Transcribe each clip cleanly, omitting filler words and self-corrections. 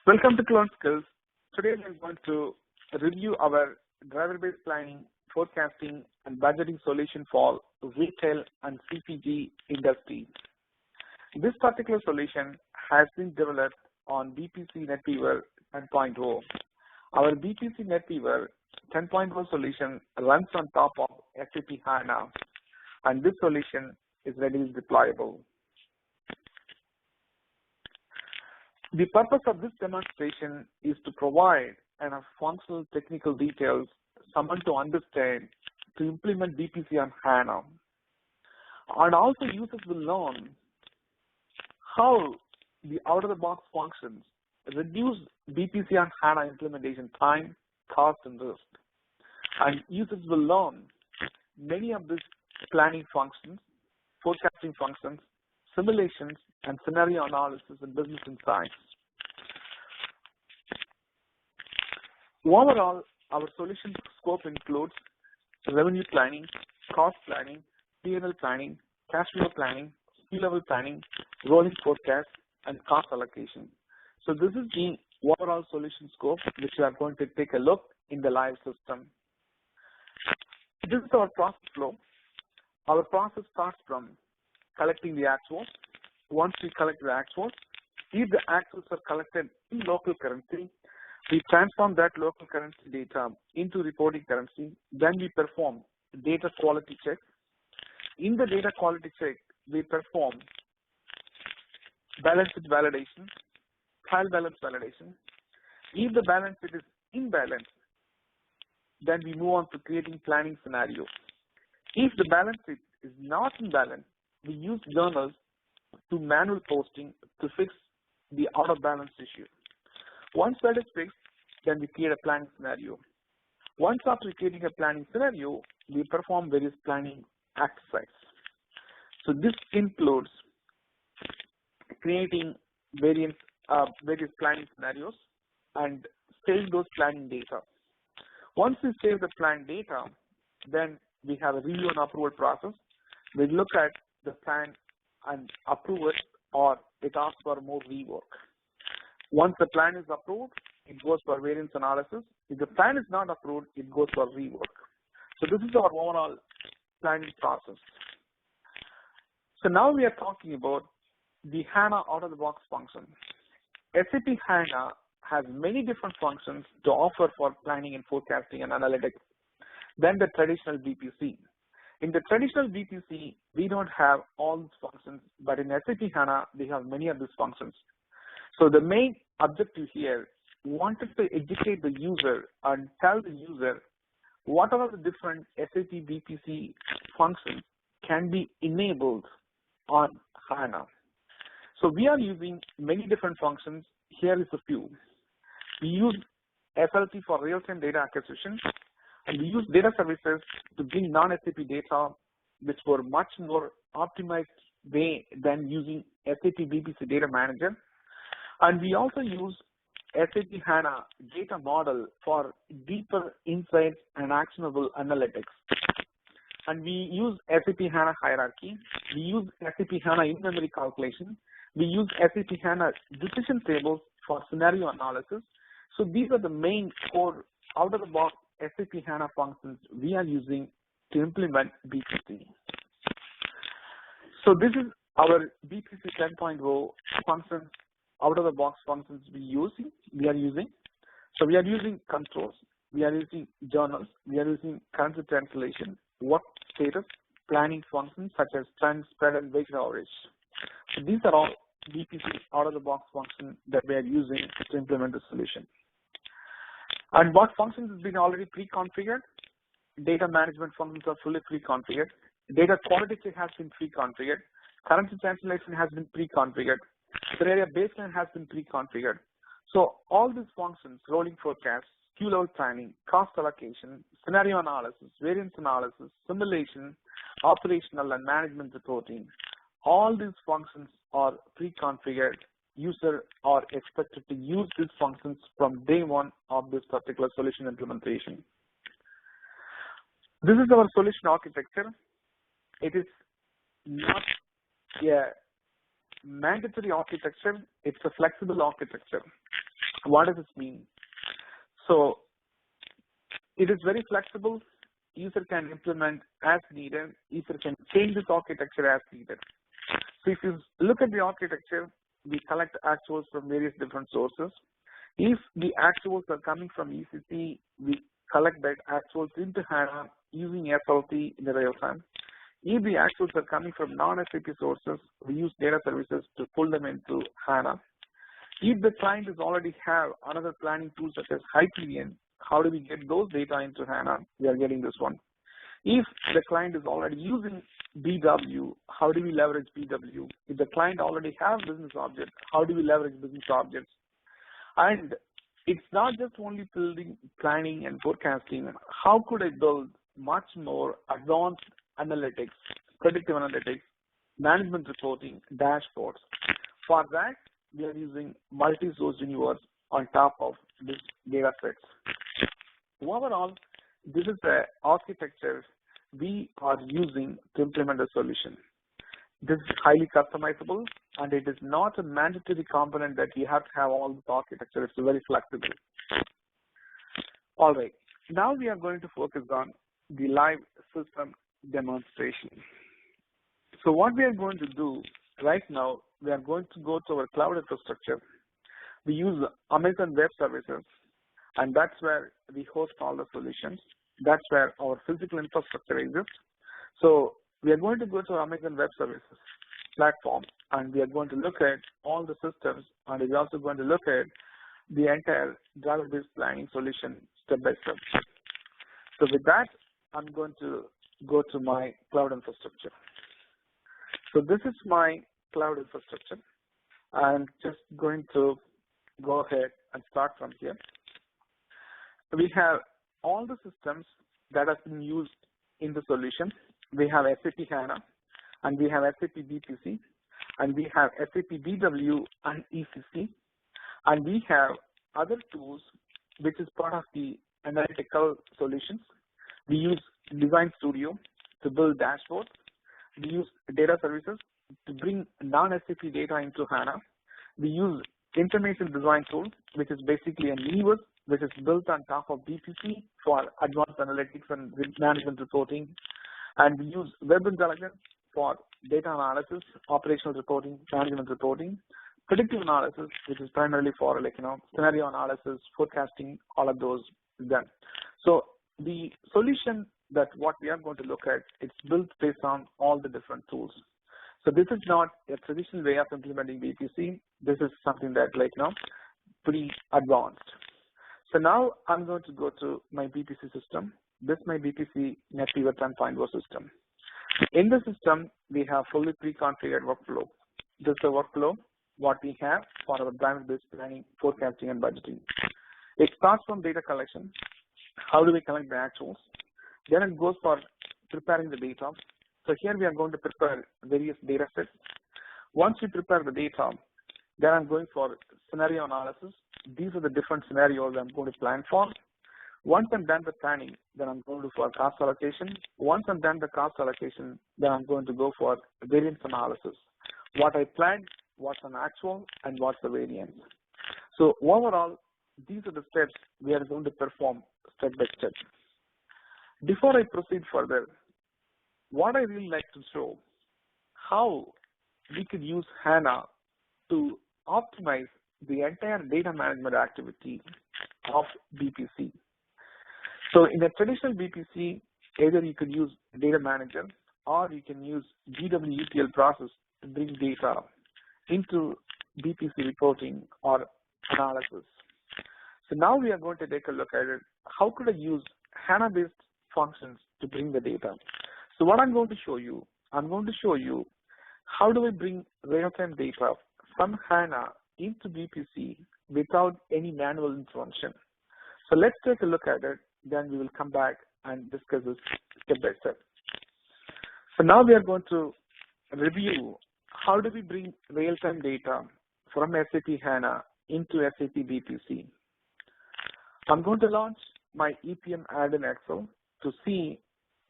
Welcome to Clone Skills. Today we are going to review our driver-based planning, forecasting, and budgeting solution for retail and CPG industry. This particular solution has been developed on BPC NetWeaver 10.0. Our BPC NetWeaver 10.0 solution runs on top of SAP HANA, and this solution is readily deployable. The purpose of this demonstration is to provide enough functional technical details someone to understand to implement BPC on HANA. And also users will learn how the out-of-the-box functions reduce BPC on HANA implementation time, cost, and risk. And users will learn many of these planning functions, forecasting functions, simulations, and scenario analysis and business insights. Overall, our solution scope includes revenue planning, cost planning, P&L planning, cash flow planning, SKU-level planning, rolling forecast, and cost allocation. So this is the overall solution scope, which we are going to take a look in the live system. This is our process flow. Our process starts from collecting the actuals. Once we collect the actuals, if the actuals are collected in local currency, we transform that local currency data into reporting currency. Then we perform data quality check. In the data quality check, we perform balance sheet validation, trial balance validation. If the balance sheet is imbalanced, then we move on to creating planning scenarios. If the balance sheet is not in balance, we use journals to manual posting to fix the out of balance issue. Once that is fixed, then we create a planning scenario. Once after creating a planning scenario, we perform various planning exercises. So this includes creating various planning scenarios and saving those planning data. Once we save the planning data, then we have a review and approval process. We look at the plan and approve it, or it asks for more rework. Once the plan is approved, it goes for variance analysis. If the plan is not approved, it goes for rework. So this is our overall planning process. So now we are talking about the HANA out-of-the-box function. SAP HANA has many different functions to offer for planning and forecasting and analytics than the traditional BPC. In the traditional BPC, we don't have all these functions, but in SAP HANA, we have many of these functions. So the main objective here, we wanted to educate the user and tell the user what are the different SAP BPC functions can be enabled on HANA. So we are using many different functions. Here is a few. We use SLT for real-time data acquisition, and we use data services to bring non-SAP data, which were much more optimized way than using SAP BPC Data Manager. And we also use SAP HANA data model for deeper insights and actionable analytics. And we use SAP HANA hierarchy. We use SAP HANA in-memory calculation. We use SAP HANA decision tables for scenario analysis. So these are the main core out-of-the-box SAP HANA functions we are using to implement BPC. So this is our BPC 10.0 functions, out-of-the-box functions we are using. So we are using controls, we are using journals, we are using currency translation, work status, planning functions such as trend, spread, and weighted average. So these are all BPC out-of-the-box functions that we are using to implement the solution. And what functions has been already pre-configured? Data management functions are fully pre-configured. Data quality check has been pre-configured. Currency translation has been pre-configured. Scenario baseline has been pre-configured. So all these functions, rolling forecast, SKU-level planning, cost allocation, scenario analysis, variance analysis, simulation, operational and management reporting, all these functions are pre-configured. User are expected to use these functions from day one of this particular solution implementation. This is our solution architecture. It is not a mandatory architecture, it's a flexible architecture. What does this mean? So it is very flexible. User can implement as needed. User can change this architecture as needed. So if you look at the architecture, we collect actuals from various different sources. If the actuals are coming from ECC, we collect that actuals into HANA using SLT in the real time. If the actuals are coming from non-SAP sources, we use data services to pull them into HANA. If the client is already have another planning tool such as Hyperion, how do we get those data into HANA? We are getting this one. If the client is already using BW, how do we leverage BW? If the client already has business objects, how do we leverage business objects? And it's not just only building, planning, and forecasting. How could I build much more advanced analytics, predictive analytics, management reporting, dashboards? For that, we are using multi-source universe on top of this data sets. Overall, this is the architecture we are using to implement the solution. This is highly customizable, and it is not a mandatory component that you have to have all this architecture. It's very flexible. All right. Now we are going to focus on the live system demonstration. So what we are going to do right now, we are going to go to our cloud infrastructure. We use Amazon Web Services, and that's where we host all the solutions. That's where our physical infrastructure exists. So we are going to go to Amazon Web Services platform, and we are going to look at all the systems, and we're also going to look at the entire driver-based planning solution step by step. So with that, I'm going to go to my cloud infrastructure. So this is my cloud infrastructure. I'm just going to go ahead and start from here. We have all the systems that have been used in the solution. We have SAP HANA, and we have SAP BPC, and we have SAP BW and ECC, and we have other tools which is part of the analytical solutions. We use Design Studio to build dashboards. We use data services to bring non-SAP data into HANA. We use information design tool, which is basically a universe which is built on top of BPC for advanced analytics and management reporting. And we use web intelligence for data analysis, operational reporting, management reporting, predictive analysis, which is primarily for scenario analysis, forecasting, all of those done. So the solution that what we are going to look at, it's built based on all the different tools. So this is not a traditional way of implementing BPC. This is something that pretty advanced. So now I'm going to go to my BPC system. This is my BPC NetWeaver 10.0 system. In the system, we have fully pre-configured workflow. This is the workflow what we have for our driver-based planning, forecasting, and budgeting. It starts from data collection. How do we collect the actuals? Then it goes for preparing the data. So here we are going to prepare various data sets. Once we prepare the data, then I'm going for scenario analysis. These are the different scenarios I'm going to plan for. Once I'm done with planning, then I'm going to go for cost allocation. Once I'm done the cost allocation, then I'm going to go for variance analysis. What I planned, what's an actual, and what's the variance. So overall, these are the steps we are going to perform step by step. Before I proceed further, what I really like to show, how we could use HANA to optimize the entire data management activity of BPC. So in a traditional BPC, either you could use data manager or you can use BW ETL process to bring data into BPC reporting or analysis. So now we are going to take a look at it. How could I use HANA-based functions to bring the data? So what I'm going to show you how do I bring real-time data from HANA into BPC without any manual intervention. So let's take a look at it, then we will come back and discuss this step by step. So now we are going to review how do we bring real-time data from SAP HANA into SAP BPC. I'm going to launch my EPM add in Excel to see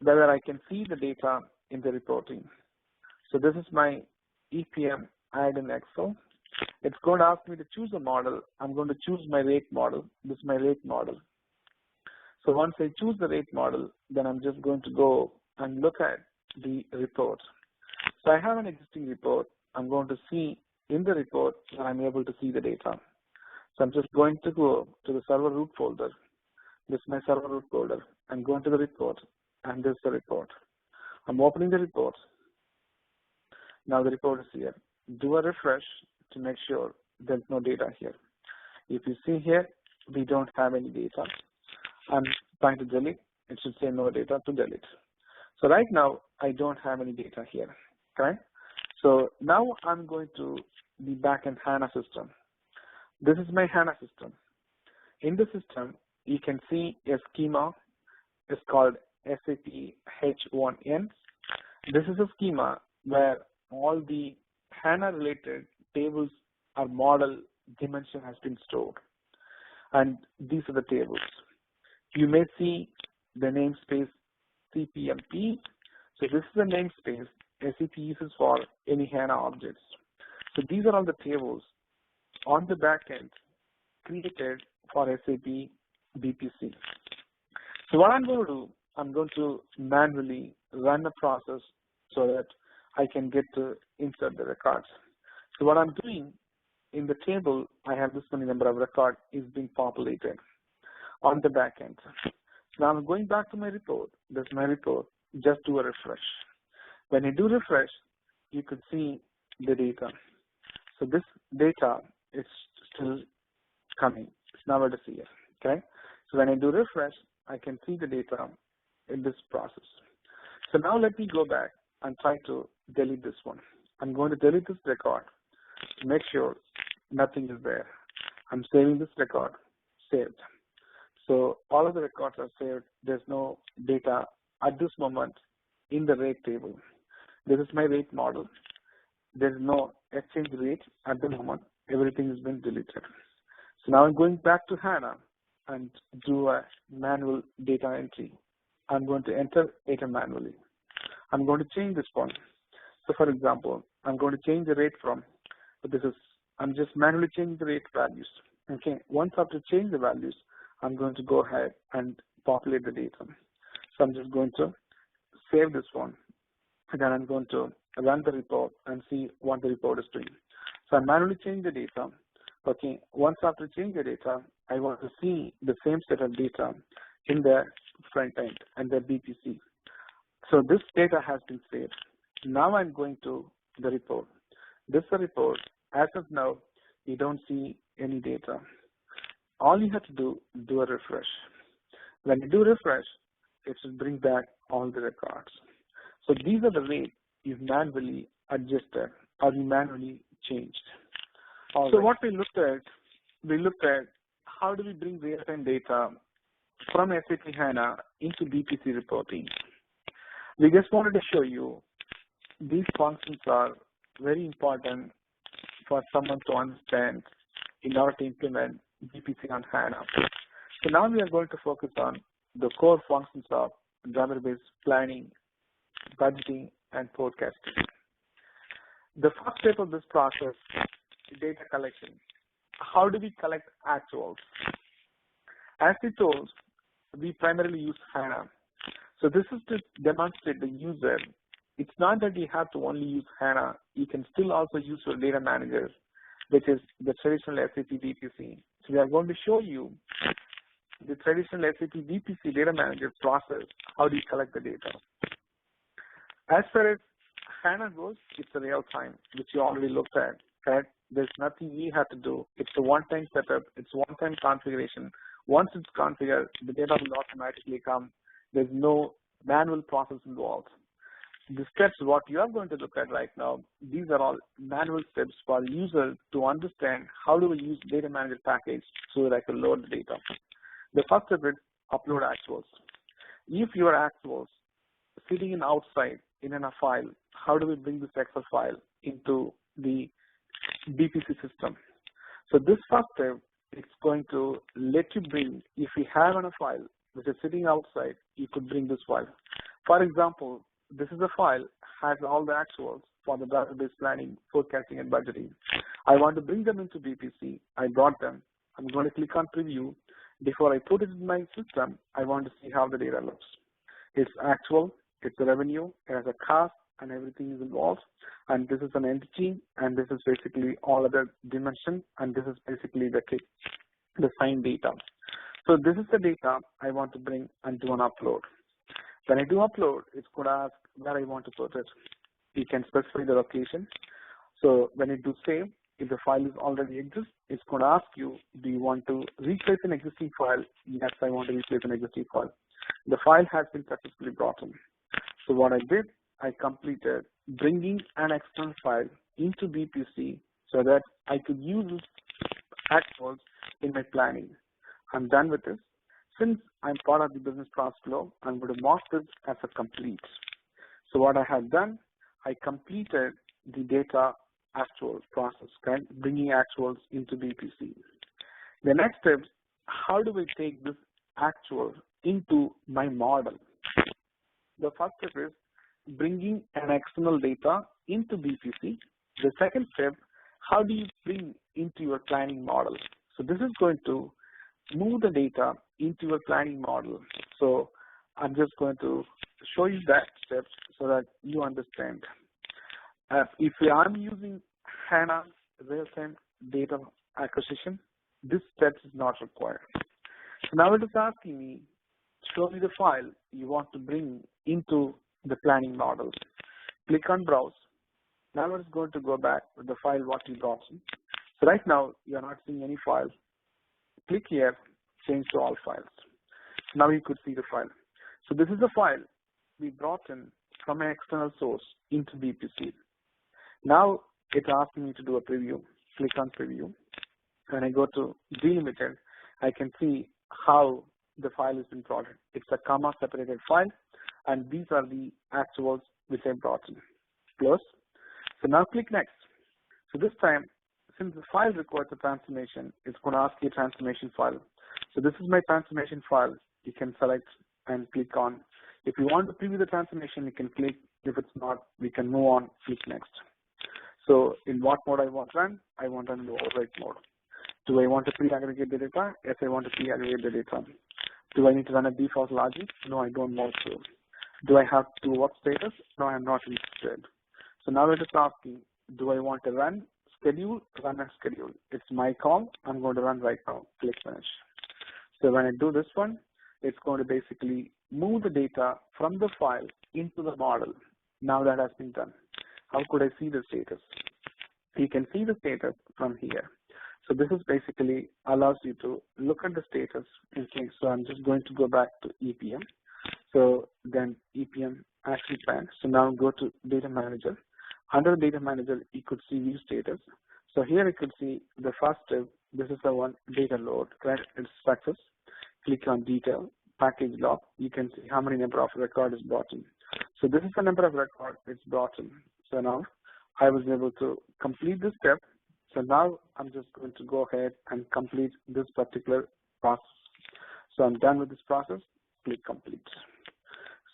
whether I can see the data in the reporting. So this is my EPM add in Excel. It's going to ask me to choose a model. I'm going to choose my rate model. This is my rate model. So once I choose the rate model, then I'm just going to go and look at the report. So I have an existing report. I'm going to see in the report that I'm able to see the data. So I'm just going to go to the server root folder. This is my server root folder. I'm going to the report, and this is the report. I'm opening the report. Now the report is here. Do a refresh to make sure there's no data here. If you see here, we don't have any data. I'm trying to delete. It should say no data to delete. So right now, I don't have any data here, okay? So now I'm going to the backend HANA system. This is my HANA system. In the system, you can see a schema. It's called SAP H1N. This is a schema where all the HANA-related tables or model dimension has been stored. And these are the tables. You may see the namespace CPMP. So this is the namespace SAP uses for any HANA objects. So these are all the tables on the backend created for SAP BPC. So what I'm going to do, I'm going to manually run the process so that I can get to insert the records. So what I'm doing in the table, I have this many number of records is being populated on the backend. So now I'm going back to my report. This is my report. Just do a refresh. When you do refresh, you could see the data. So this data is still coming. It's nowhere to see it. Okay. So when I do refresh, I can see the data in this process. So now let me go back and try to delete this one. I'm going to delete this record to make sure nothing is there. I'm saving this record, saved. So all of the records are saved. There's no data at this moment in the rate table. This is my rate model. There's no exchange rate at the moment. Everything has been deleted. So now I'm going back to HANA and do a manual data entry. I'm going to enter data manually. I'm going to change this one. So for example, I'm going to change the rate from, I'm just manually changing the rate values. Okay, once after change the values, I'm going to go ahead and populate the data. So I'm just going to save this one. And then I'm going to run the report and see what the report is doing. So I manually change the data. Okay, once after change the data, I want to see the same set of data in the front end and the BPC. So this data has been saved. Now I'm going to the report. This is a report. As of now, you don't see any data. All you have to do a refresh. When you do refresh, it should bring back all the records. So these are the ways you've manually adjusted or you manually changed. So what we looked at how do we bring real-time data from SAP HANA into BPC reporting. We just wanted to show you these functions are very important for someone to understand in order to implement BPC on HANA. So now we are going to focus on the core functions of database planning, budgeting, and forecasting. The first step of this process is data collection. How do we collect actuals? As we told, we primarily use HANA. So this is to demonstrate the user. It's not that you have to only use HANA. You can still also use your data manager, which is the traditional SAP BPC. So we are going to show you the traditional SAP BPC data manager process. How do you collect the data? As far as HANA goes, it's a real time, which you already looked at. Correct? There's nothing you have to do. It's a one-time setup. It's one-time configuration. Once it's configured, the data will automatically come. There's no manual process involved. The steps, what you are going to look at right now, these are all manual steps for users to understand how do we use data manager package so that I can load the data. The first step is upload actuals. If your actuals sitting in outside in a file, how do we bring this Excel file into the BPC system? So this first step, it's going to let you bring, if you have on a file which is sitting outside, you could bring this file. For example, this is a file has all the actuals for the database planning, forecasting, and budgeting. I want to bring them into BPC. I brought them. I'm going to click on preview. Before I put it in my system, I want to see how the data looks. It's actual, it's the revenue, it has a cost, and everything is involved. And this is an entity, and this is basically all other dimension, and this is basically the signed data. So this is the data I want to bring and do an upload. When I do upload, it's going to ask where I want to put it. You can specify the location. So when you do save, if the file is already exists, it's going to ask you, do you want to replace an existing file? Yes, I want to replace an existing file. The file has been successfully brought in. So what I did, I completed bringing an external file into BPC so that I could use actuals in my planning. I'm done with this. Since I'm part of the business process flow, I'm going to mark this as a complete. So what I have done, I completed the data actual process, right? Bringing actuals into BPC. The next step, how do we take this actual into my model? The first step is bringing an external data into BPC. The second step, how do you bring into your planning model? So this is going to move the data into your planning model. So I'm just going to show you that steps so that you understand. If I'm using HANA real-time data acquisition, this step is not required. So now it is asking me, show me the file you want to bring into the planning model. Click on browse. Now it's going to go back with the file what you brought in. So right now you're not seeing any file. Click here, change to all files. Now you could see the file. So this is the file we brought in from an external source into BPC. Now it's asking me to do a preview. Click on preview. When I go to delimited, I can see how the file has been brought in. It's a comma separated file, and these are the actuals which I brought in. Close. So now click next. So this time, since the file requires a transformation, it's going to ask you a transformation file. So this is my transformation file. You can select and click on. If you want to preview the transformation, you can click. If it's not, we can move on, click next. So in what mode I want to run? I want to run the overwrite mode. Do I want to pre-aggregate the data? Yes, I want to pre-aggregate the data. Do I need to run a default logic? No, I don't want to. Do I have to work status? No, I'm not interested. So now it is asking, do I want to run schedule, run and schedule? It's my call. I'm going to run right now. Click finish. So when I do this one, it's going to basically move the data from the file into the model. Now that has been done. How could I see the status? You can see the status from here. So this is basically allows you to look at the status. Okay, so I'm just going to go back to EPM. So then EPM actually plan. So now go to data manager. Under data manager, you could see view status. So here you could see the first step. This is the one data load, right? It's success. Click on detail, package log. You can see how many number of record is brought in. So this is the number of record it's brought in. So now I was able to complete this step. So now I'm just going to go ahead and complete this particular process. So I'm done with this process. Click complete.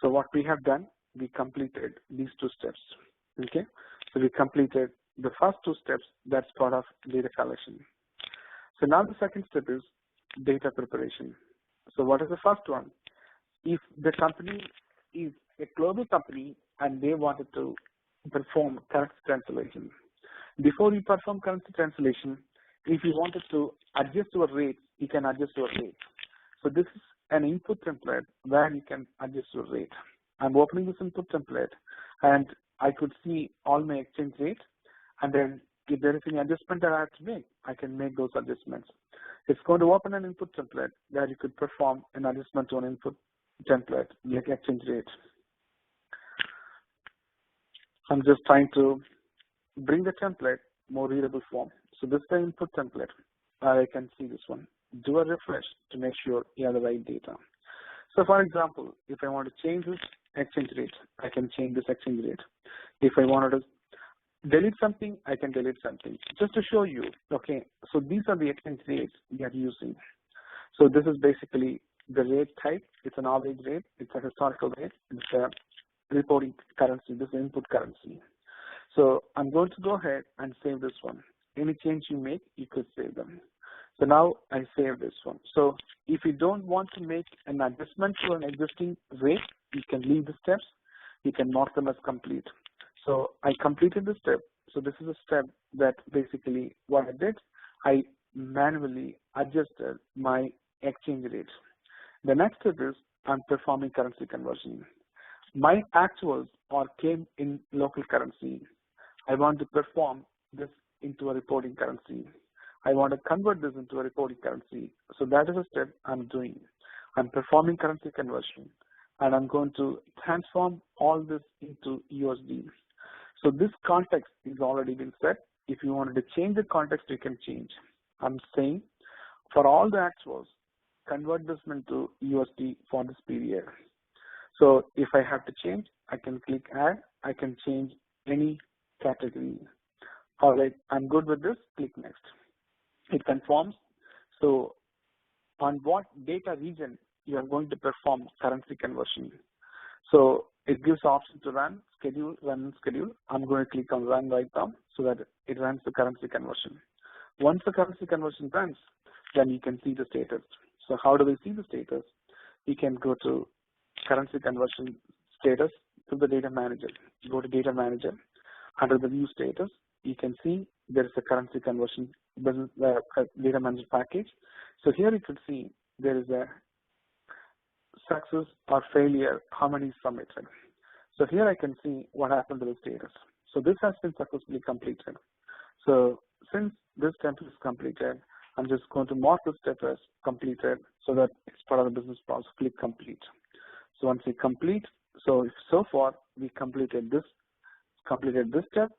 So what we have done, we completed these two steps. Okay. So we completed the first two steps. That's part of data collection. So now the second step is data preparation. So what is the first one? If the company is a global company and they wanted to perform currency translation, before you perform currency translation, if you wanted to adjust your rate, you can adjust your rate. So this is an input template where you can adjust your rate. I'm opening this input template and I could see all my exchange rate, and then if there is any adjustment that I have to make, I can make those adjustments. It's going to open an input template where you could perform an adjustment to an input template, like exchange rate. I'm just trying to bring the template more readable form. So this is the input template. I can see this one. Do a refresh to make sure you have the right data. So for example, if I want to change this exchange rate, I can change this exchange rate. If I wanted to delete something, I can delete something. Just to show you, okay, so these are the exchange rates we are using. So this is basically the rate type. It's an average rate. It's a historical rate. It's a reporting currency. This is input currency. So I'm going to go ahead and save this one. any change you make, you could save them. So now I save this one. So if you don't want to make an adjustment to an existing rate, you can leave the steps. You can mark them as complete. So I completed the step. So this is a step that basically what I did, I manually adjusted my exchange rate. The next step is I'm performing currency conversion. My actuals came in local currency. I want to perform this into a reporting currency. I want to convert this into a reporting currency. So that is a step I'm doing. I'm performing currency conversion, and I'm going to transform all this into USD. So this context is already been set. If you wanted to change the context, you can change. I'm saying for all the actuals, convert this into USD for this period. So if I have to change, I can click add. I can change any category. All right, I'm good with this. Click next. It conforms. So on what data region you are going to perform currency conversion. So it gives option to run, schedule, run, and schedule. I'm going to click on run right now so that it runs the currency conversion. Once the currency conversion runs, then you can see the status. So how do we see the status? You can go to currency conversion status to the data manager. Go to data manager. Under the view status, you can see there is a currency conversion business data manager package. So here you could see there is a success or failure, how many is submitted. So here I can see what happened to the status. So this has been successfully completed. So since this step is completed, I'm just going to mark the step as completed so that it's part of the business process. Click complete. So once we complete, so far we completed this step.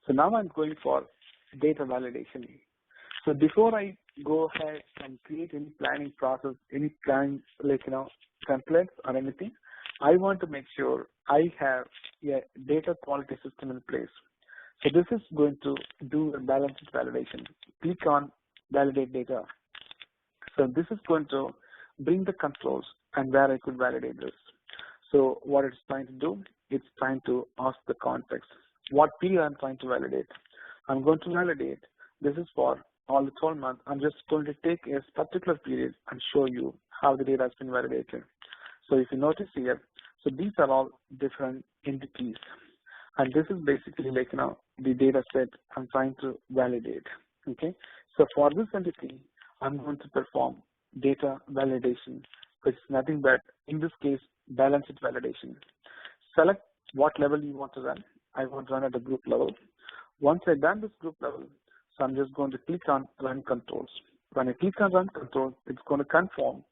So now I'm going for data validation. So before I go ahead and create any planning process, any planning templates or anything, I want to make sure I have a data quality system in place. So this is going to do a balanced validation. Click on validate data. So this is going to bring the controls and where I could validate this. So what it's trying to do, it's trying to ask the context. What period I'm trying to validate? I'm going to validate. This is for all the 12 months. I'm just going to take a particular period and show you how the data has been validated. So if you notice here, so these are all different entities. And this is basically the data set I'm trying to validate. Okay. So for this entity, I'm going to perform data validation, which is nothing but, in this case, balanced validation. Select what level you want to run. I want to run at the group level. Once I done this group level, so I'm just going to click on run controls. When I click on run controls, it's going to conform.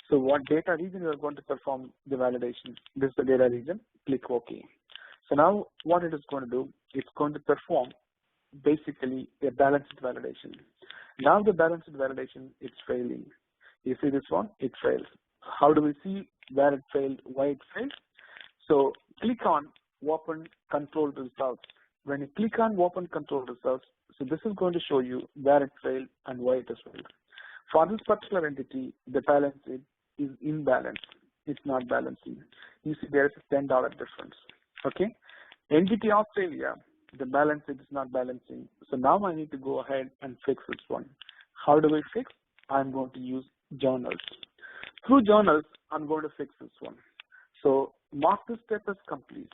So what data region you are going to perform the validation? This is the data region. Click OK. So now what it is going to do, it's going to perform basically a balanced validation. Now the balanced validation is failing. You see this one? It fails. How do we see where it failed, why it failed? So click on open control results. When you click on open control results, so this is going to show you where it failed and why it has failed. For this particular entity, the balance is imbalanced. It's not balancing. You see there is a $10 difference. Okay. Entity Australia, the balance is not balancing. So now I need to go ahead and fix this one. How do we fix? I'm going to use journals. Through journals, I'm going to fix this one. So mark this step as complete.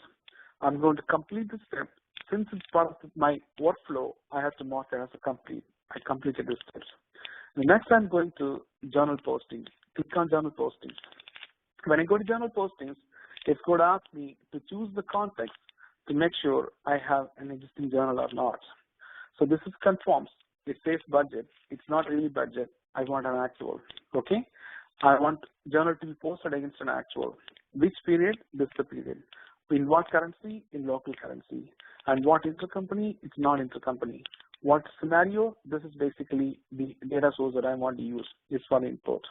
I'm going to complete this step. Since it's part of my workflow, I have to mark it as a complete. I completed the steps. The next, I'm going to journal postings. Click on journal postings. When I go to journal postings, it's going to ask me to choose the context to make sure I have an existing journal or not. So this is conforms. It says budget. It's not really budget. I want an actual. Okay. I want journal to be posted against an actual. Which period? This is the period. In what currency? In local currency. And what intercompany? It's not intercompany. What scenario? This is basically the data source that I want to use. It's for import.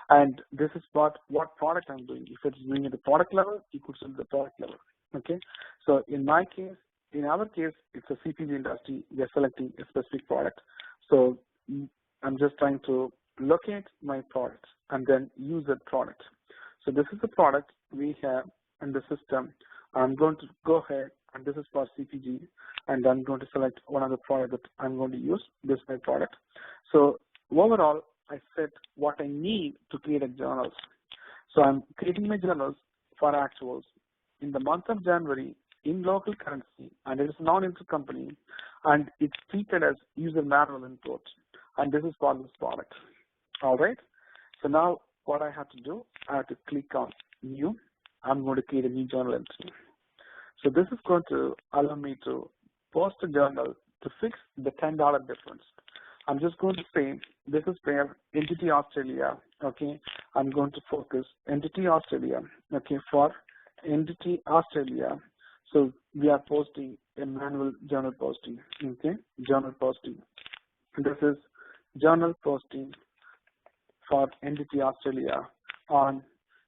And this is what product I'm doing. If it's doing at the product level, you could select the product level. Okay. So in my case, in our case, it's a CPG industry. We're selecting a specific product. So I'm just trying to locate my product and then use that product. So this is the product we have in the system. I'm going to go ahead and this is for CPG, and I'm going to select one of the product that I'm going to use, this my product. So overall, I set what I need to create a journals. So I'm creating my journals for actuals in the month of January in local currency, and it is non-intercompany, and it's treated as user manual input, and this is for this product. All right. So now what I have to do, I have to click on new. I'm going to create a new journal entry. So this is going to allow me to post a journal to fix the $10 difference. I'm just going to say this is where entity Australia. Okay. I'm going to focus entity Australia. Okay. For entity Australia. So we are posting a manual journal posting. Okay. Journal posting. This is journal posting for entity Australia on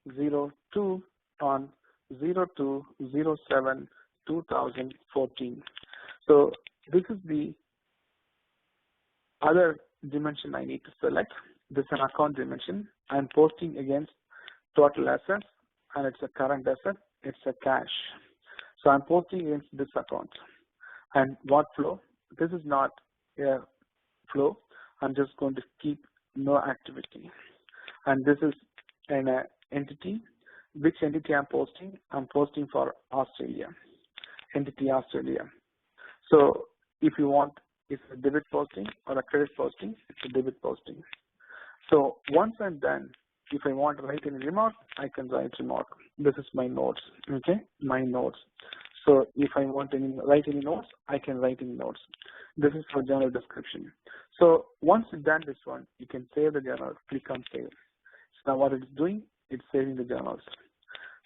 02 on 02/07/2014. So this is the other dimension I need to select. This is an account dimension. I'm posting against total assets, and it's a current asset. It's a cash. So I'm posting against this account. And what flow? This is not a flow. I'm just going to keep no activity. And this is an entity. Which entity I'm posting? I'm posting for Australia. Entity Australia. So if you want, it's a debit posting or a credit posting, it's a debit posting. So once I'm done, if I want to write any remark, I can write remark. This is my notes, okay? My notes. So if I want to write any notes, I can write any notes. This is for journal description. So once you've done this one, you can save the journal, click on save. So now what it's doing, it's saving the journals.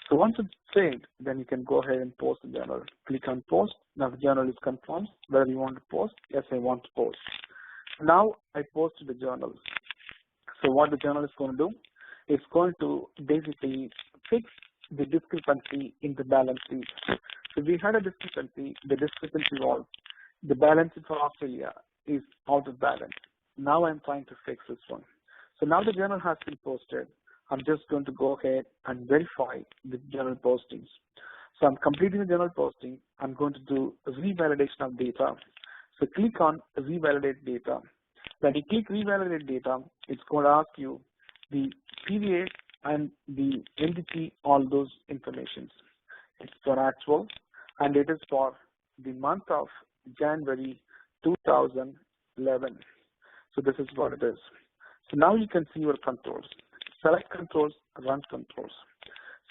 So once it's saved, then you can go ahead and post the journal. Click on post. Now the journal is confirmed whether you want to post. Yes, I want to post. Now I posted the journal. So what the journal is going to do, it's going to basically fix the discrepancy in the balance sheet. So we had a discrepancy. The discrepancy was the balance sheet for Australia is out of balance. Now I'm trying to fix this one. So now the journal has been posted. I'm just going to go ahead and verify the journal postings. So I'm completing the journal posting. I'm going to do a revalidation of data. So click on revalidate data. When you click revalidate data, it's going to ask you the period and the entity, all those informations. It's for actual, and it is for the month of January 2011. So this is what it is. So now you can see your controls. Select controls, run controls.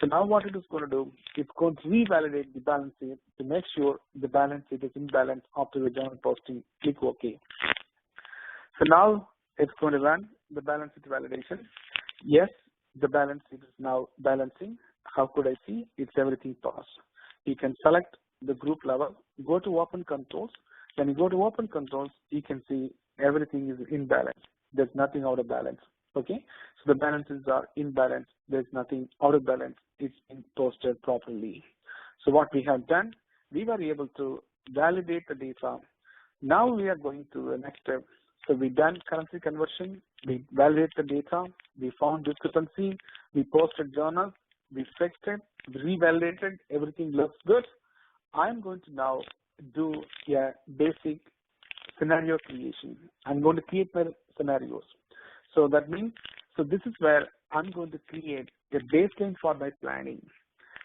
So now what it is going to do, it's going to revalidate the balance sheet to make sure the balance sheet is in balance after the journal posting. Click OK. So now it's going to run the balance sheet validation. Yes, the balance sheet is now balancing. How could I see? It's everything passed. You can select the group level, go to open controls. When you go to open controls, you can see everything is in balance. There's nothing out of balance. Okay, so the balances are in balance. There's nothing out of balance. It's been posted properly. So what we have done, we were able to validate the data. Now we are going to the next step. So we done currency conversion. We validate the data. We found discrepancy. We posted journal. We fixed it. We revalidated. Everything looks good. I'm going to now do a basic scenario creation. I'm going to create my scenarios. So that means, so this is where I'm going to create a baseline for my planning.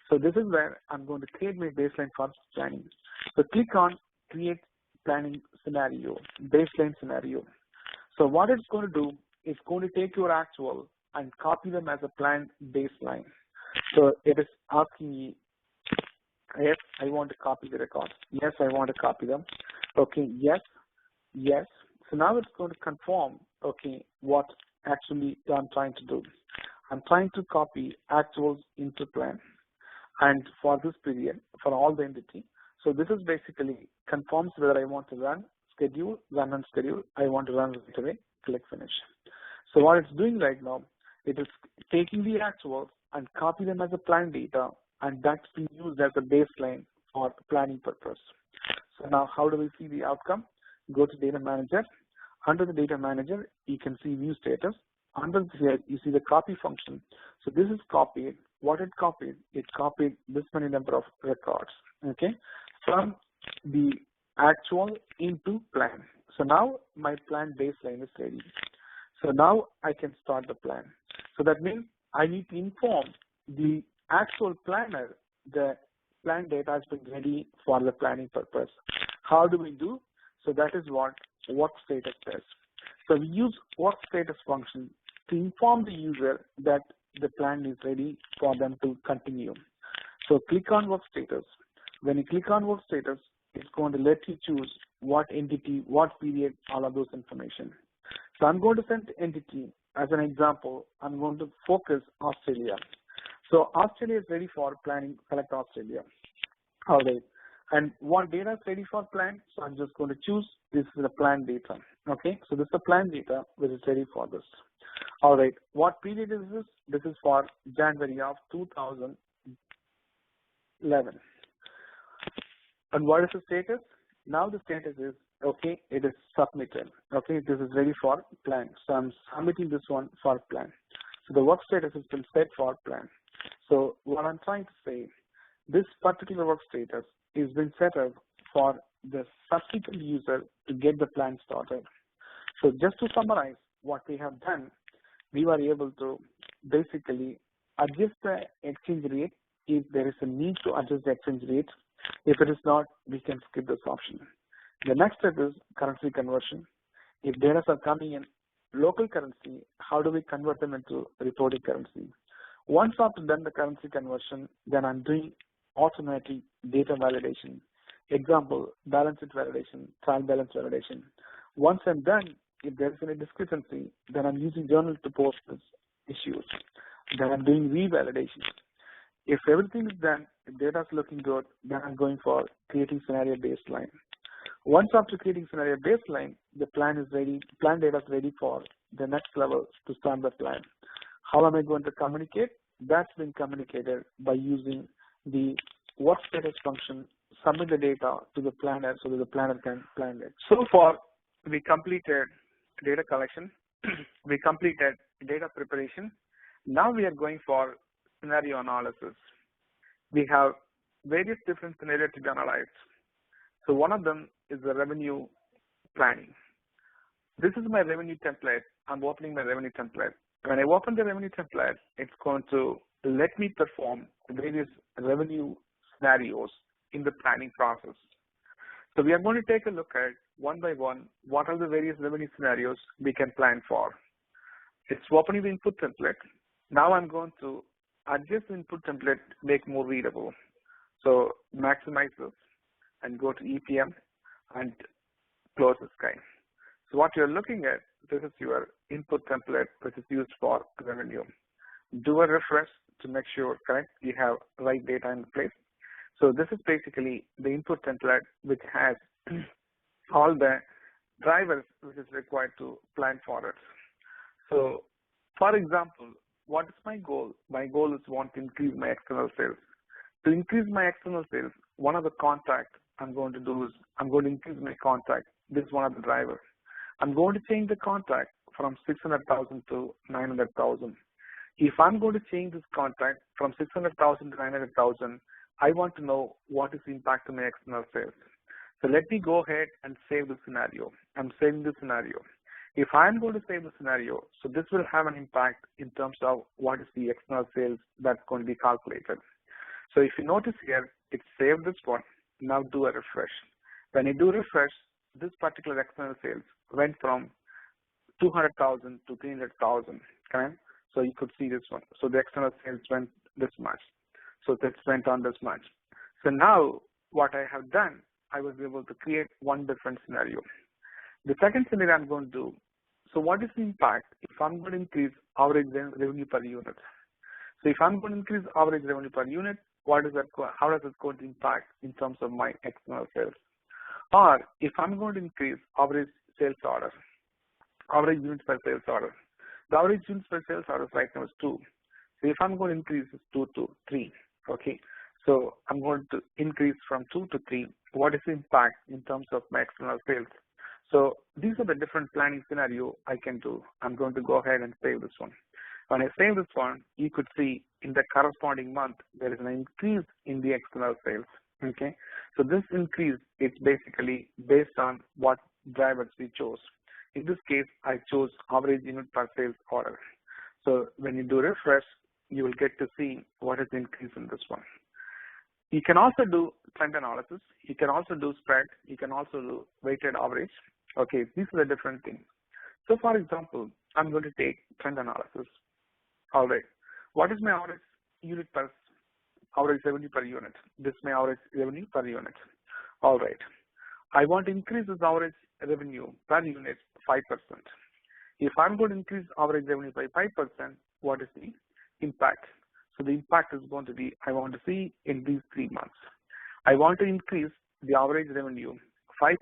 So this is where I'm going to create my baseline for planning. So click on create planning scenario, baseline scenario. So what it's going to do, it's going to take your actual and copy them as a planned baseline. So it is asking me, yes, I want to copy the records. Yes, I want to copy them. Okay, yes, yes. So now it's going to confirm, okay, what actually I'm trying to do. I'm trying to copy actuals into plan and for this period, for all the entity. So this is basically confirms whether I want to run schedule, run and schedule. I want to run right away, click finish. So what it's doing right now, it is taking the actuals and copy them as a plan data, and that's being used as a baseline for planning purpose. So now how do we see the outcome? Go to data manager. Under the data manager, you can see view status. Under here, you see the copy function. So this is copied. What it copied this many number of records. Okay. from the actual into plan. So now my plan baseline is ready. So now I can start the plan. So that means I need to inform the actual planner the plan data has been ready for the planning purpose. How do we do? So that is what work status does. So we use work status function to inform the user that the plan is ready for them to continue. So click on work status. When you click on work status, it's going to let you choose what entity, what period, all of those information. So I'm going to send entity as an example. I'm going to focus Australia. So Australia is ready for planning, select Australia. All right. And what data is ready for plan? So I'm just going to choose this is the plan data. Okay. So this is the plan data which is ready for this. All right. What period is this? This is for January of 2011. And what is the status? Now the status is, okay, it is submitted. Okay, this is ready for plan. So I'm submitting this one for plan. So the work status has been set for plan. So what I'm trying to say, this particular work status is been set up for the subsequent user to get the plan started. So just to summarize what we have done, we were able to basically adjust the exchange rate if there is a need to adjust the exchange rate. If it is not, we can skip this option. The next step is currency conversion. If data are coming in local currency, how do we convert them into reported currency? Once after done the currency conversion, then I'm doing automatic data validation. Example, balance sheet validation, trial balance validation. Once I'm done, if there is any discrepancy, then I'm using journal to post these issues. Then I'm doing revalidation. If everything is done, if data is looking good, then I'm going for creating scenario baseline. Once after creating scenario baseline, the plan is ready, plan data is ready for the next level to start the plan. How am I going to communicate? That's been communicated by using the work status function, submit the data to the planner so that the planner can plan it. So far, we completed data collection, we completed data preparation. Now we are going for scenario analysis. We have various different scenarios to be analyzed. So one of them is the revenue planning. This is my revenue template. I'm opening my revenue template. When I open the revenue template, it's going to let me perform various revenue scenarios in the planning process. So we are going to take a look at one by one, what are the various revenue scenarios we can plan for. It's opening the input template. Now I'm going to adjust the input template, make more readable. So maximize this and go to EPM and close this guy. So what you're looking at, this is your input template which is used for revenue. Do a refresh to make sure correct you have right data in place. So this is basically the input template which has all the drivers which is required to plan for it. So for example, what is my goal? My goal is want to increase my external sales. To increase my external sales, one of the contact I'm going to do is I'm going to increase my contact. This is one of the drivers. I'm going to change the contact from 600,000 to 900,000. If I'm going to change this contact from 600,000 to 900,000, I want to know what is the impact on my external sales. So let me go ahead and save the scenario. I'm saving the scenario. If I'm going to save the scenario, so this will have an impact in terms of what is the external sales that's going to be calculated. So if you notice here, it saved this one. Now do a refresh. When you do refresh, this particular external sales went from 200,000 to 300,000. Okay? So you could see this one. So the external sales went this much. So this went on this much. So now what I have done, I was able to create one different scenario. The second scenario I'm going to do, so what is the impact if I'm going to increase average revenue per unit? So if I'm going to increase average revenue per unit, what is that? How does it going to impact in terms of my external sales? Or if I'm going to increase average sales order, average units per sales order, the average units per sales order right now is 2. So if I'm going to increase this 2 to 3, okay. So I'm going to increase from 2 to 3. What is the impact in terms of my external sales? So these are the different planning scenario I can do. I'm going to go ahead and save this one. When I save this one, you could see in the corresponding month, there is an increase in the external sales. Okay, so this increase is basically based on what drivers we chose. In this case, I chose average unit per sales order. So when you do refresh, you will get to see what is the increase in this one. You can also do trend analysis. You can also do spread. You can also do weighted average. Okay, these are the different things. So for example, I'm going to take trend analysis. All right, what is my average unit per average revenue per unit? This is my average revenue per unit. All right, I want to increase this average revenue per unit 5%. If I'm going to increase average revenue by 5%, what is the impact? So the impact is going to be, I want to see in these 3 months. I want to increase the average revenue 5%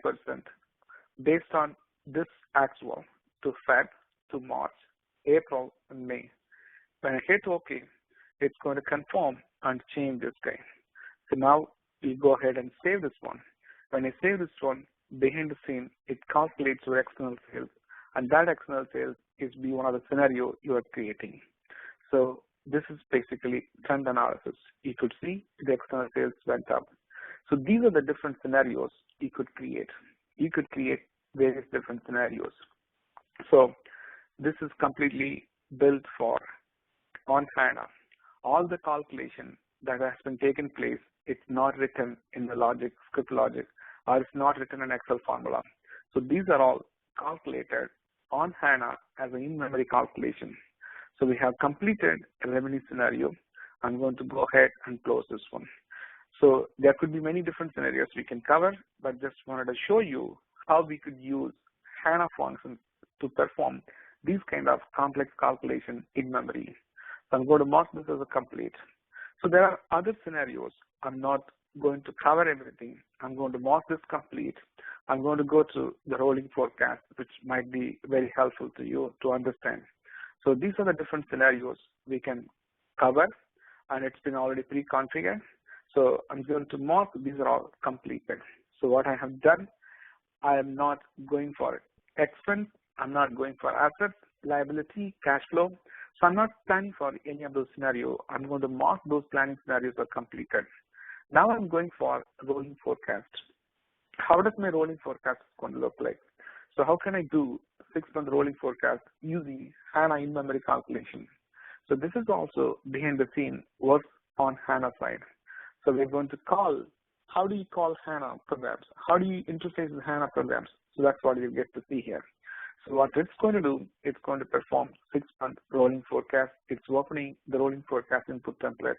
based on this actual to Feb, to March, April, and May. When I hit OK, it's going to confirm and change this guy. So now we go ahead and save this one. When I save this one, behind the scene, it calculates your external sales, and that external sales is be one of the scenario you are creating. So this is basically trend analysis. You could see the external sales went up. So these are the different scenarios you could create. You could create various different scenarios. So this is completely built for on HANA. All the calculation that has been taken place, it's not written in the logic, script logic, or it's not written in Excel formula. So these are all calculated on HANA as an in-memory calculation. So we have completed a revenue scenario. I'm going to go ahead and close this one. So there could be many different scenarios we can cover, but just wanted to show you how we could use HANA functions to perform these kind of complex calculation in memory. So I'm going to mark this as a complete. So there are other scenarios. I'm not going to cover everything. I'm going to mark this complete. I'm going to go to the rolling forecast, which might be very helpful to you to understand. So these are the different scenarios we can cover, and it's been already pre-configured. So I'm going to mark these are all completed. So what I have done, I am not going for expense. I'm not going for assets, liability, cash flow. So I'm not planning for any of those scenarios. I'm going to mark those planning scenarios are completed. Now I'm going for rolling forecast. How does my rolling forecast going to look like? So how can I do 6-month rolling forecast using HANA in-memory calculation? So this is also behind the scene works on HANA side. So we're going to call, how do you call HANA programs? How do you interface with HANA programs? So that's what you get to see here. So what it's going to do, it's going to perform 6-month rolling forecast. It's opening the rolling forecast input template.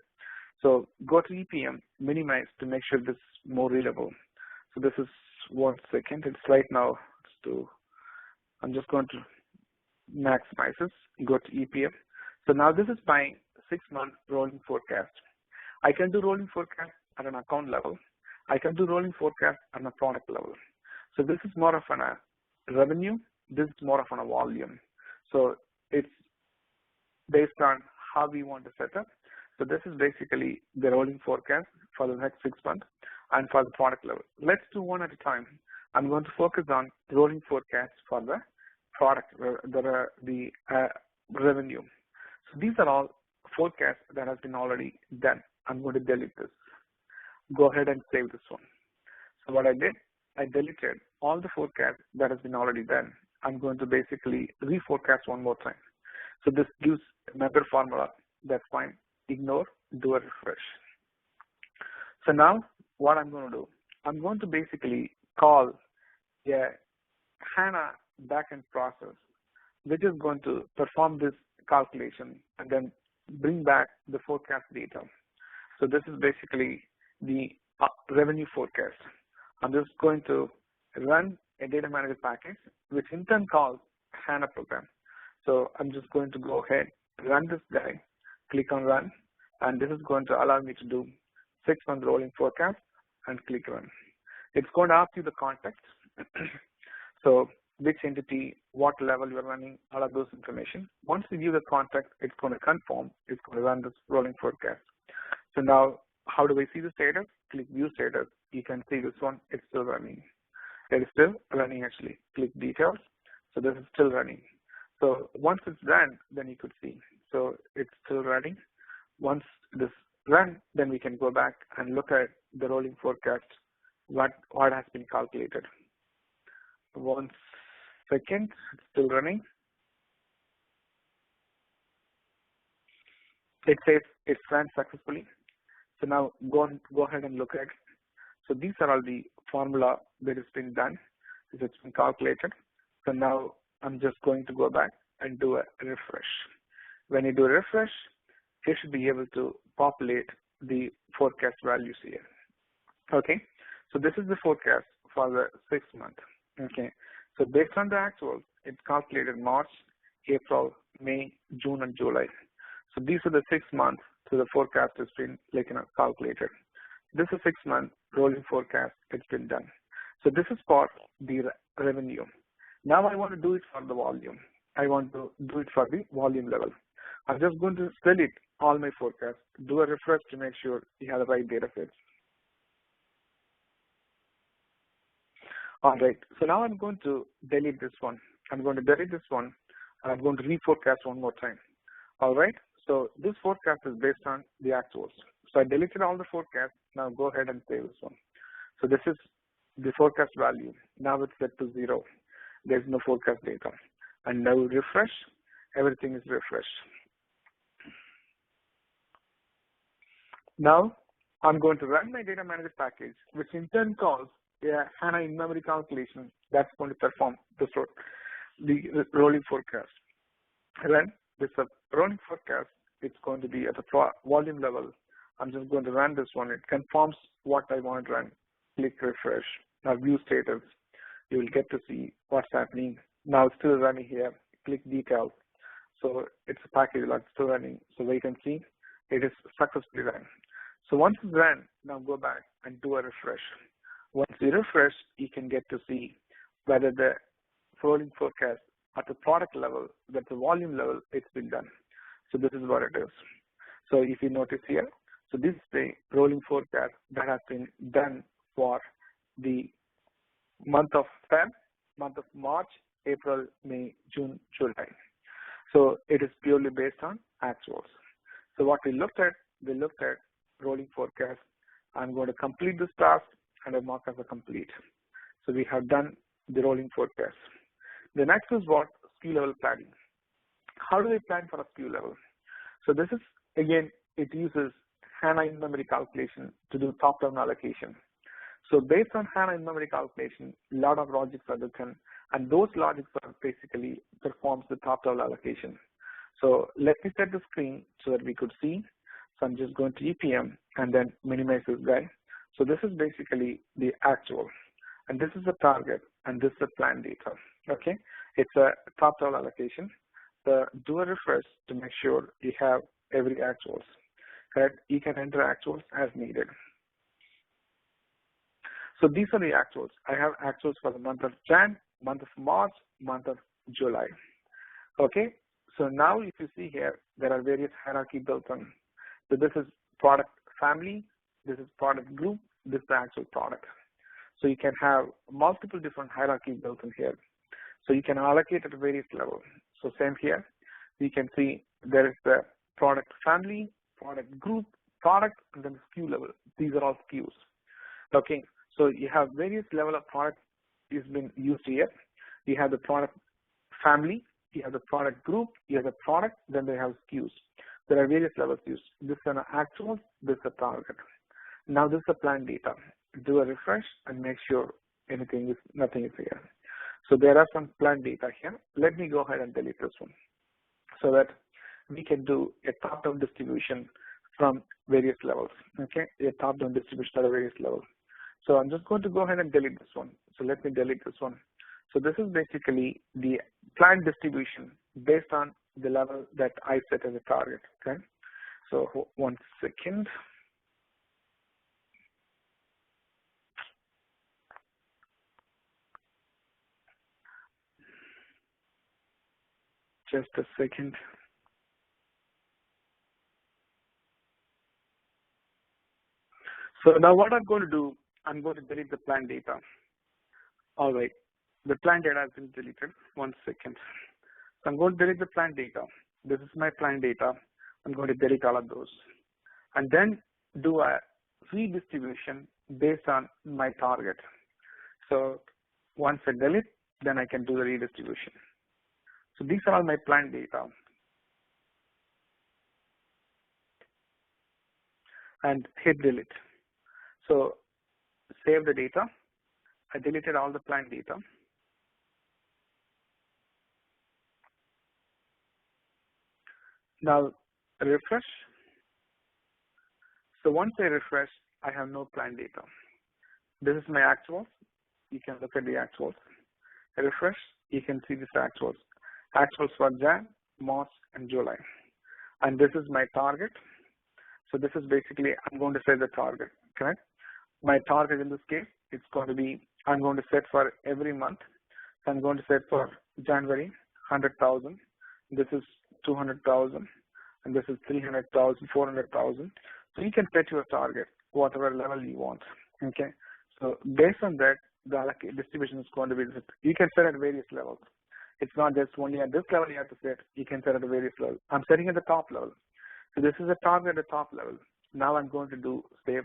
So go to EPM, minimize to make sure this is more readable. So this is 1 second. It's right now. I'm just going to maximize this. Go to EPM. So now this is my 6-month rolling forecast. I can do rolling forecast at an account level. I can do rolling forecast at a product level. So this is more of a revenue. This is more of a volume. So it's based on how we want to set up. So this is basically the rolling forecast for the next 6 months and for the product level. Let's do one at a time. I'm going to focus on rolling forecast for the product, the revenue. So these are all forecasts that has been already done. I'm going to delete this. Go ahead and save this one. So what I did, I deleted all the forecasts that has been already done. I'm going to basically reforecast one more time. So this gives another formula. That's fine. Ignore, do a refresh. So now what I'm going to do, I'm going to basically call a HANA backend process, which is going to perform this calculation and then bring back the forecast data. So this is basically the revenue forecast. I'm just going to run a data manager package, which in turn calls HANA program. So I'm just going to go ahead, run this guy, click on run, and this is going to allow me to do 6-month rolling forecast and click run. It's going to ask you the context. So which entity, what level you're running, all of those information. Once you give the context, it's going to confirm, it's going to run this rolling forecast. So now, how do I see the status? Click view status. You can see this one, it's still running. It is still running actually. Click details. So this is still running. So once it's done, then you could see. So it's still running. Once this run, then we can go back and look at the rolling forecast, what has been calculated. 1 second, it's still running. It says it's ran successfully. So now go ahead and look at. So these are all the formula that has been done. It's been calculated. So now I'm just going to go back and do a refresh. When you do a refresh, you should be able to populate the forecast values here. Okay. So this is the forecast for the 6 month. Okay. So based on the actuals, it's calculated March, April, May, June, and July. So these are the 6 months. So the forecast has been calculated. This is 6 month rolling forecast. It's been done. So this is for the revenue. Now I want to do it for the volume. I want to do it for the volume level. I'm just going to delete all my forecasts. Do a refresh to make sure you have the right data sets. All right. So now I'm going to delete this one. I'm going to delete this one. And I'm going to reforecast one more time. All right. So this forecast is based on the actuals. So I deleted all the forecasts. Now go ahead and save this one. So this is the forecast value. Now it's set to 0. There's no forecast data. And now refresh. Everything is refreshed. Now I'm going to run my data manager package, which in turn calls a HANA in-memory calculation that's going to perform the rolling forecast. Run this rolling forecast. It's going to be at the volume level. I'm just going to run this one. It confirms what I want to run. Click refresh. Now view status. You will get to see what's happening. Now it's still running here. Click details. So it's a package that's still running. So wait and see. It is successfully run. So once it's run, now go back and do a refresh. Once you refresh, you can get to see whether the rolling forecast at the product level, at the volume level, it's been done. So this is what it is. So if you notice here, so this is the rolling forecast that has been done for the month of Feb, month of March, April, May, June, July. So it is purely based on actuals. So what we looked at rolling forecast. I'm going to complete this task and I mark as a complete. So we have done the rolling forecast. The next is what? SKU level planning. How do we plan for a SKU level? So this is, again, it uses HANA in-memory calculation to do top-down allocation. So based on HANA in-memory calculation, a lot of logics are written, and those logics are basically performs the top-down allocation. So let me set the screen so that we could see. So I'm just going to EPM and then minimize this guy. So this is basically the actual, and this is the target, and this is the plan data. Okay, it's a top-down allocation. Do a refresh to make sure you have every actuals. Correct? You can enter actuals as needed. So these are the actuals. I have actuals for the month of Jan, month of March, month of July. Okay. So now if you see here, there are various hierarchy built on. So this is product family, this is product group, this is the actual product. So you can have multiple different hierarchy built in here. So you can allocate at various levels. So same here, you can see there is the product family, product group, product, and then SKU level. These are all SKUs. Okay, so you have various level of product is been used here. You have the product family, you have the product group, you have the product, then they have SKUs. There are various levels used. This is an actual, this is a target. Now this is the plan data. Do a refresh and make sure nothing is here. So there are some plan data here. Let me go ahead and delete this one so that we can do a top-down distribution from various levels. Okay, a top-down distribution at various levels. So I'm just going to go ahead and delete this one. So let me delete this one. So this is basically the plan distribution based on the level that I set as a target. Okay, so 1 second. Just a second. So now what I'm going to do, I'm going to delete the plan data. All right, the plan data has been deleted. 1 second. So I'm going to delete the plan data. This is my plan data. I'm going to delete all of those. and then do a redistribution based on my target. So once I delete, then I can do the redistribution. So these are all my planned data. And hit delete. So save the data. I deleted all the planned data. Now refresh. So once I refresh, I have no planned data. This is my actuals. You can look at the actuals. I refresh, you can see this actuals. Actuals for Jan, March, and July. And this is my target. So this is basically, I'm going to set the target, correct? My target in this case, it's going to be, I'm going to set for every month. So I'm going to set for January, 100,000. This is 200,000. And this is 300,000, 400,000. So you can set your target, whatever level you want, okay? So based on that, the distribution is going to be, you can set at various levels. It's not just only at this level you have to set, you can set at various levels. I'm setting at the top level. So this is a target at the top level. Now I'm going to do save.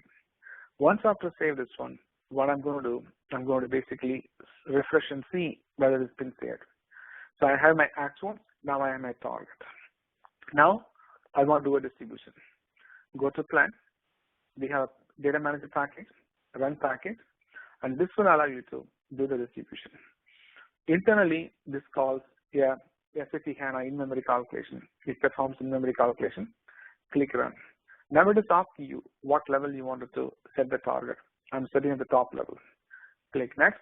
Once after save this one, what I'm going to do, I'm going to basically refresh and see whether it's been saved. So I have my actual, now I have my target. Now I want to do a distribution. Go to plan. We have data manager package, run package, and this will allow you to do the distribution. Internally, this calls SAP HANA in-memory calculation. It performs in-memory calculation. Click run. Now it is asking you what level you wanted to set the target. I'm setting at the top level. Click next.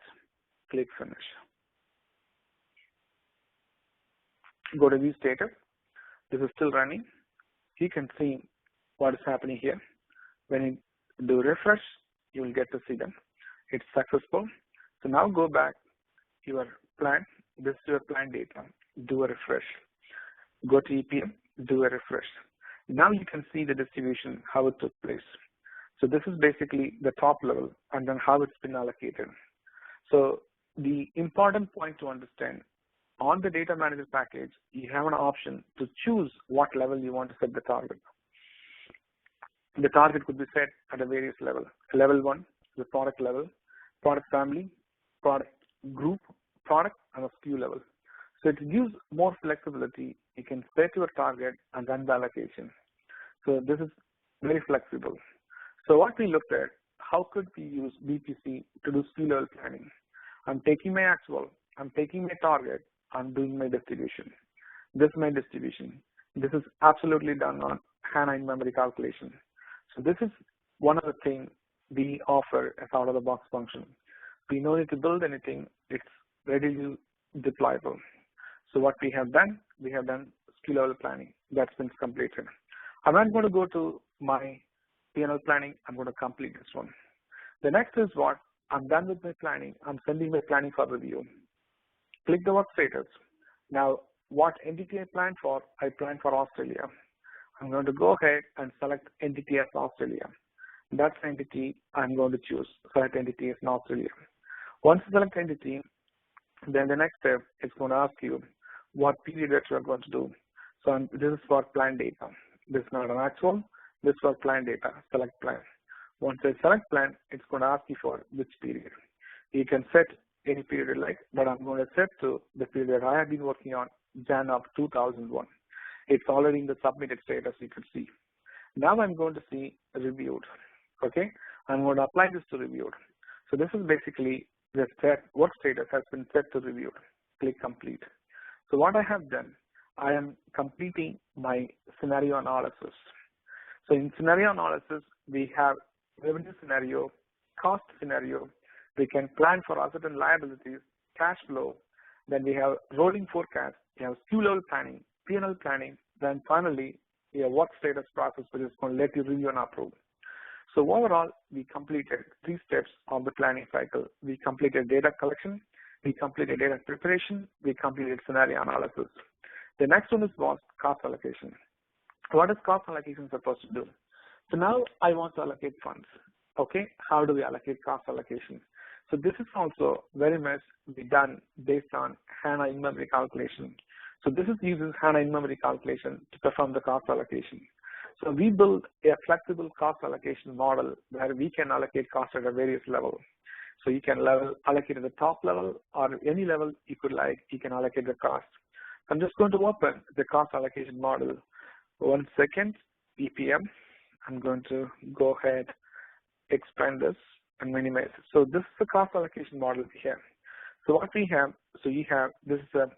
Click finish. Go to view status. This is still running. You can see what is happening here. When you do refresh, you will get to see them. It's successful. So now go back to your plan. This is your plan data. Do a refresh. Go to EPM. Do a refresh. Now you can see the distribution, how it took place. So this is basically the top level and then how it's been allocated. So the important point to understand, on the data manager package, you have an option to choose what level you want to set the target. The target could be set at a various level. Level 1, the product level, product family, product group, product, and a SKU level. So it gives more flexibility. You can set your target and run the allocation. So this is very flexible. So what we looked at, how could we use BPC to do SKU level planning? I'm taking my actual, I'm taking my target, I'm doing my distribution. This is my distribution. This is absolutely done on HANA in-memory calculation. So this is one of the things we offer as out-of-the-box function. We don't need to build anything. It's readily deployable. So what we have done SKU level planning. That's been completed. I'm not going to go to my P&L planning. I'm going to complete this one. The next is what? I'm done with my planning. I'm sending my planning for review. Click the work status. Now, what entity I planned for? I planned for Australia. I'm going to go ahead and select entity as Australia. That's the entity I'm going to choose. Select entity as Australia. Once you select entity, then the next step is going to ask you what period that you're going to do. So this is for plan data. This is not an actual. This is for plan data. Select plan. Once I select plan, it's going to ask you for which period. You can set any period you like, but I'm going to set to the period I have been working on, Jan of 2001. It's already in the submitted status, you can see. Now I'm going to see reviewed. Okay, I'm going to apply this to reviewed. So this is basically the work status has been set to reviewed. Click complete. So what I have done, I am completing my scenario analysis. So in scenario analysis, we have revenue scenario, cost scenario. We can plan for asset and liabilities, cash flow. Then we have rolling forecast. We have SKU level planning, P&L planning. Then finally, we have work status process, which is going to let you review and approve. So overall, we completed 3 steps of the planning cycle. We completed data collection, we completed data preparation, we completed scenario analysis. The next one is cost allocation. What is cost allocation supposed to do? So now I want to allocate funds. Okay, how do we allocate cost allocation? So this is also very much be done based on HANA in-memory calculation. So this is using HANA in-memory calculation to perform the cost allocation. So we build a flexible cost allocation model where we can allocate cost at a various levels. So you can allocate at the top level or any level you could like, you can allocate the cost. I'm just going to open the cost allocation model. 1 second, BPM. I'm going to go ahead, expand this and minimize it. So this is the cost allocation model we have. So what we have, so you have, this is a,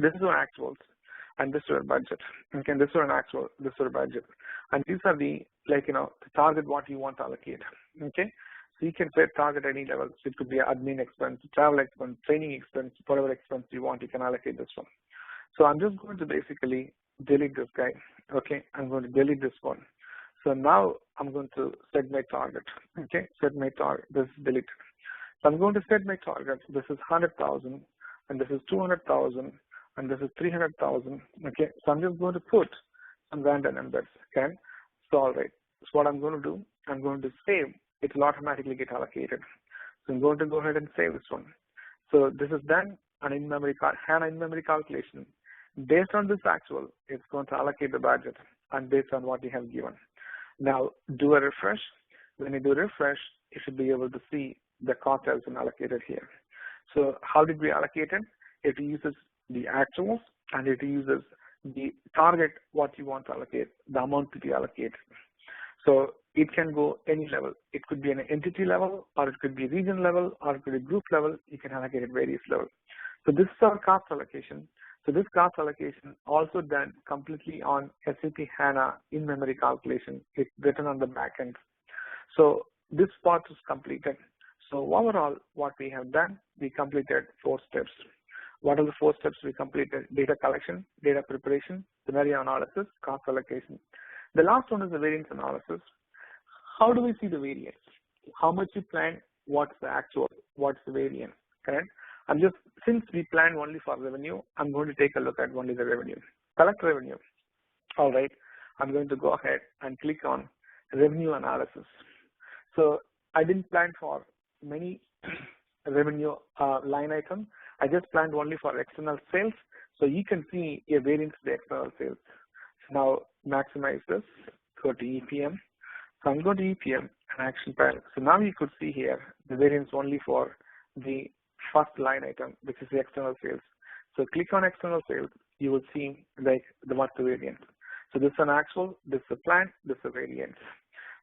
this is our actuals and this is our budget. Okay, this is an actual, this is our budget. And these are the, like, the target what you want to allocate. Okay. So you can set target any level. So it could be admin expense, travel expense, training expense, whatever expense you want, you can allocate this one. So I'm just going to basically delete this guy. Okay, I'm going to delete this one. So now I'm going to set my target. Okay, set my target. This is deleted. So I'm going to set my target. This is 100,000, and this is 200,000, and this is 300,000. Okay, so I'm just going to put some random numbers. Okay, so all right. So what I'm going to do, I'm going to save. It will automatically get allocated. So I'm going to go ahead and save this one. So this is done an in-memory HANA in-memory calculation. Based on this actual, it's going to allocate the budget and based on what you have given. Now do a refresh. When you do refresh, you should be able to see the cost has been allocated here. So how did we allocate it? It uses the actuals and it uses the target what you want to allocate, the amount to be allocated. So it can go any level. It could be an entity level, or it could be region level, or it could be group level. You can allocate at various levels. So this is our cost allocation. So this cost allocation also done completely on SAP HANA in-memory calculation. It's written on the back end. So this part is completed. So overall, what we have done, we completed 4 steps. What are the 4 steps we completed? Data collection, data preparation, scenario analysis, cost allocation. The last one is the variance analysis. How do we see the variance? How much you plan, what's the actual, what's the variance, correct? Since we plan only for revenue, I'm going to take a look at only the revenue. Select revenue. All right, I'm going to go ahead and click on revenue analysis. So I didn't plan for many revenue line items. I just planned only for external sales. So you can see a variance to the external sales. Now maximize this, go to EPM. So I'm going to EPM and action panel. So now you could see here the variance only for the first line item, which is the external sales. So click on external sales, you will see like what's the variance. So this is an actual, this is a plan, this is a variance.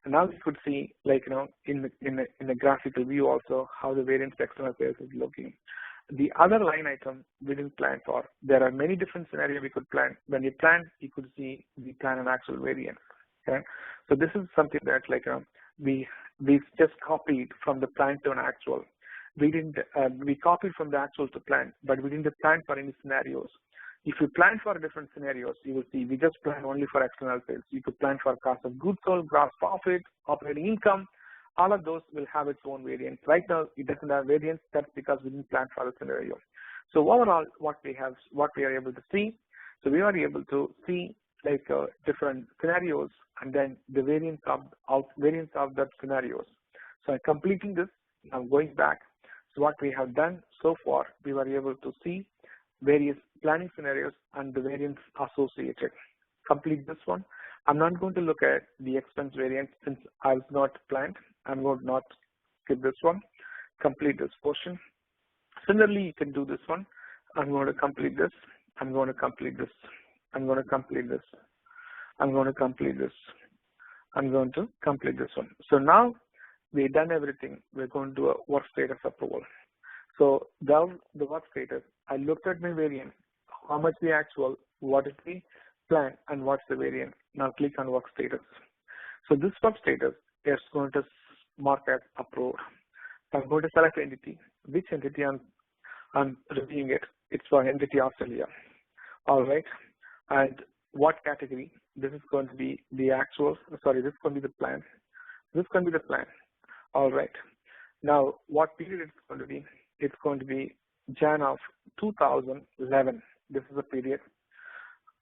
And now you could see like in the graphical view also how the variance external sales is looking. The other line item we didn't plan for. There are many different scenarios we could plan. When you plan, you could see the plan and actual variance. Okay, so this is something that we just copied from the plan to an actual. We copied from the actual to plan, but we didn't plan for any scenarios. If you plan for different scenarios, you will see we just plan only for external sales. You could plan for cost of goods sold, gross profit, operating income. All of those will have its own variance. Right now, it doesn't have variance. That's because we didn't plan for the scenario. So overall, what we are able to see, so we are able to see different scenarios and then the variance of that scenarios. So I'm completing this. I'm going back. So what we have done so far, we were able to see various planning scenarios and the variance associated. Complete this one. I'm not going to look at the expense variance since I was not planned. I'm going to not skip this one. Complete this portion. Similarly, you can do this one. I'm going to complete this. I'm going to complete this. I'm going to complete this. I'm going to complete this. I'm going to complete this one. So now we've done everything. We're going to do a work status approval. So the work status, I looked at my variance, how much the actual, what is the plan, and what's the variance. Now click on work status. So this work status is going to mark as approved. So I'm going to select entity. Which entity I'm reviewing it? It's for entity Australia. All right. And what category? This is going to be the actual. Sorry, this is going to be the plan. This is going to be the plan. All right. Now, what period it's going to be? It's going to be Jan of 2011. This is the period.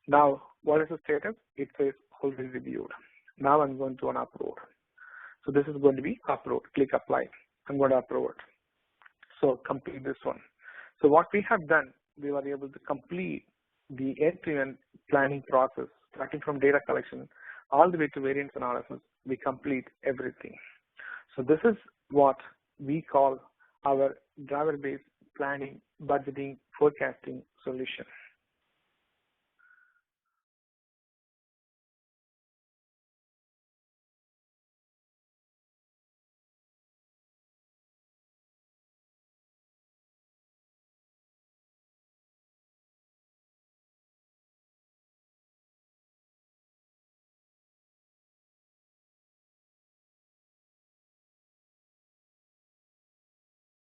Now, what is the status? It says already reviewed. Now I'm going to approve. So this is going to be approved. Click apply. I'm going to approve it. So complete this one. So what we have done, we were able to complete the end-to-end planning process, starting from data collection all the way to variance analysis, we complete everything. So this is what we call our driver-based planning, budgeting, forecasting solution.